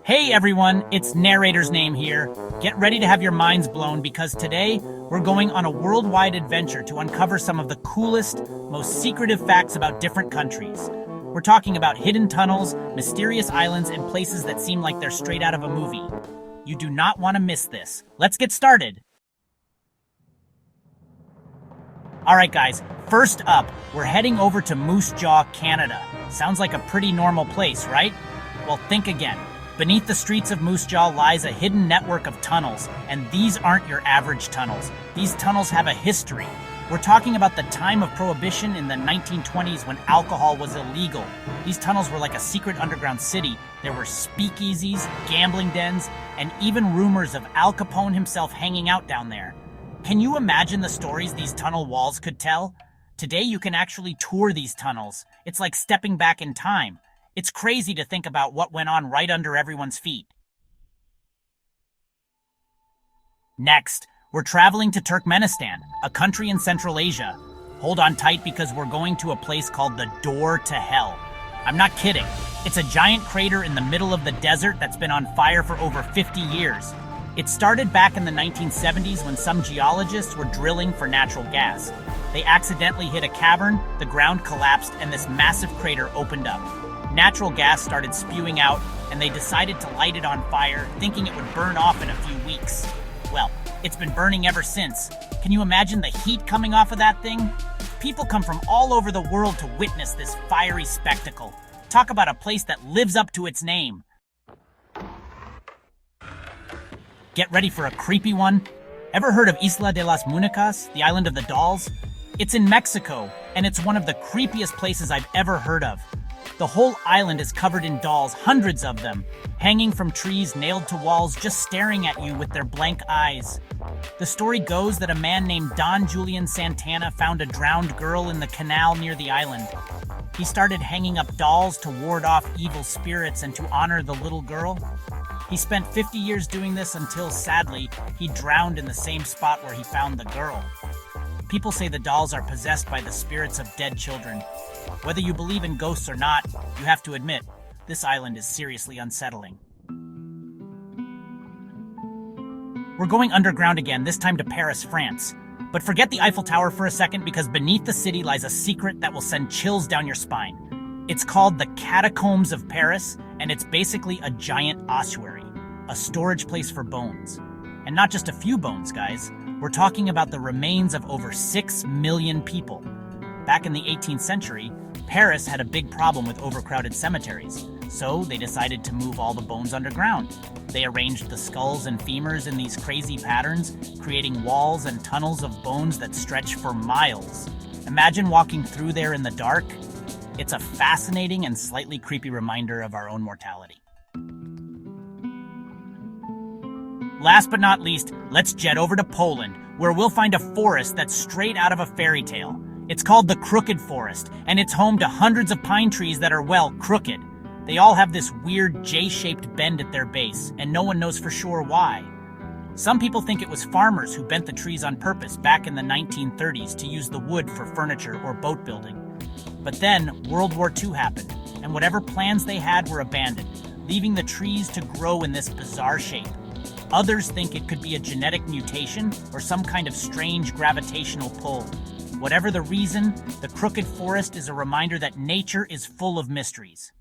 Hey everyone, it's Narrator's Name here. Get ready to have your minds blown because today we're going on a worldwide adventure to uncover some of the coolest, most secretive facts about different countries. We're talking about hidden tunnels, mysterious islands, and places that seem like they're straight out of a movie. You do not want to miss this. Let's get started. Alright guys, first up, we're heading over to Moose Jaw, Canada. Sounds like a pretty normal place, right? Well, think again. Beneath the streets of Moose Jaw lies a hidden network of tunnels, and these aren't your average tunnels. These tunnels have a history. We're talking about the time of Prohibition in the 1920s when alcohol was illegal. These tunnels were like a secret underground city. There were speakeasies, gambling dens, and even rumors of Al Capone himself hanging out down there. Can you imagine the stories these tunnel walls could tell? Today you can actually tour these tunnels. It's like stepping back in time. It's crazy to think about what went on right under everyone's feet. Next, we're traveling to Turkmenistan, a country in Central Asia. Hold on tight because we're going to a place called the Door to Hell. I'm not kidding. It's a giant crater in the middle of the desert that's been on fire for over 50 years. It started back in the 1970s when some geologists were drilling for natural gas. They accidentally hit a cavern, the ground collapsed, and this massive crater opened up. Natural gas started spewing out, and they decided to light it on fire, thinking it would burn off in a few weeks. Well, it's been burning ever since. Can you imagine the heat coming off of that thing? People come from all over the world to witness this fiery spectacle. Talk about a place that lives up to its name. Get ready for a creepy one. Ever heard of Isla de las Muñecas, the island of the dolls? It's in Mexico, and it's one of the creepiest places I've ever heard of. The whole island is covered in dolls, hundreds of them, hanging from trees, nailed to walls, just staring at you with their blank eyes. The story goes that a man named Don Julian Santana found a drowned girl in the canal near the island. He started hanging up dolls to ward off evil spirits and to honor the little girl. He spent 50 years doing this until, sadly, he drowned in the same spot where he found the girl. People say the dolls are possessed by the spirits of dead children. Whether you believe in ghosts or not, you have to admit, this island is seriously unsettling. We're going underground again, this time to Paris, France. But forget the Eiffel Tower for a second because beneath the city lies a secret that will send chills down your spine. It's called the Catacombs of Paris, and it's basically a giant ossuary, a storage place for bones. And not just a few bones, guys. We're talking about the remains of over 6 million people. Back in the 18th century, Paris had a big problem with overcrowded cemeteries, so they decided to move all the bones underground. They arranged the skulls and femurs in these crazy patterns, creating walls and tunnels of bones that stretch for miles. Imagine walking through there in the dark. It's a fascinating and slightly creepy reminder of our own mortality. Last but not least, let's jet over to Poland, where we'll find a forest that's straight out of a fairy tale. It's called the Crooked Forest, and it's home to hundreds of pine trees that are, well, crooked. They all have this weird J-shaped bend at their base, and no one knows for sure why. Some people think it was farmers who bent the trees on purpose back in the 1930s to use the wood for furniture or boat building. But then, World War II happened, and whatever plans they had were abandoned, leaving the trees to grow in this bizarre shape. Others think it could be a genetic mutation or some kind of strange gravitational pull. Whatever the reason, the Crooked Forest is a reminder that nature is full of mysteries.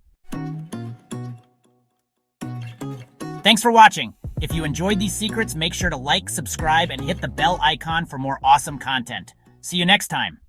Thanks for watching. If you enjoyed these secrets, make sure to like, subscribe, and hit the bell icon for more awesome content. See you next time.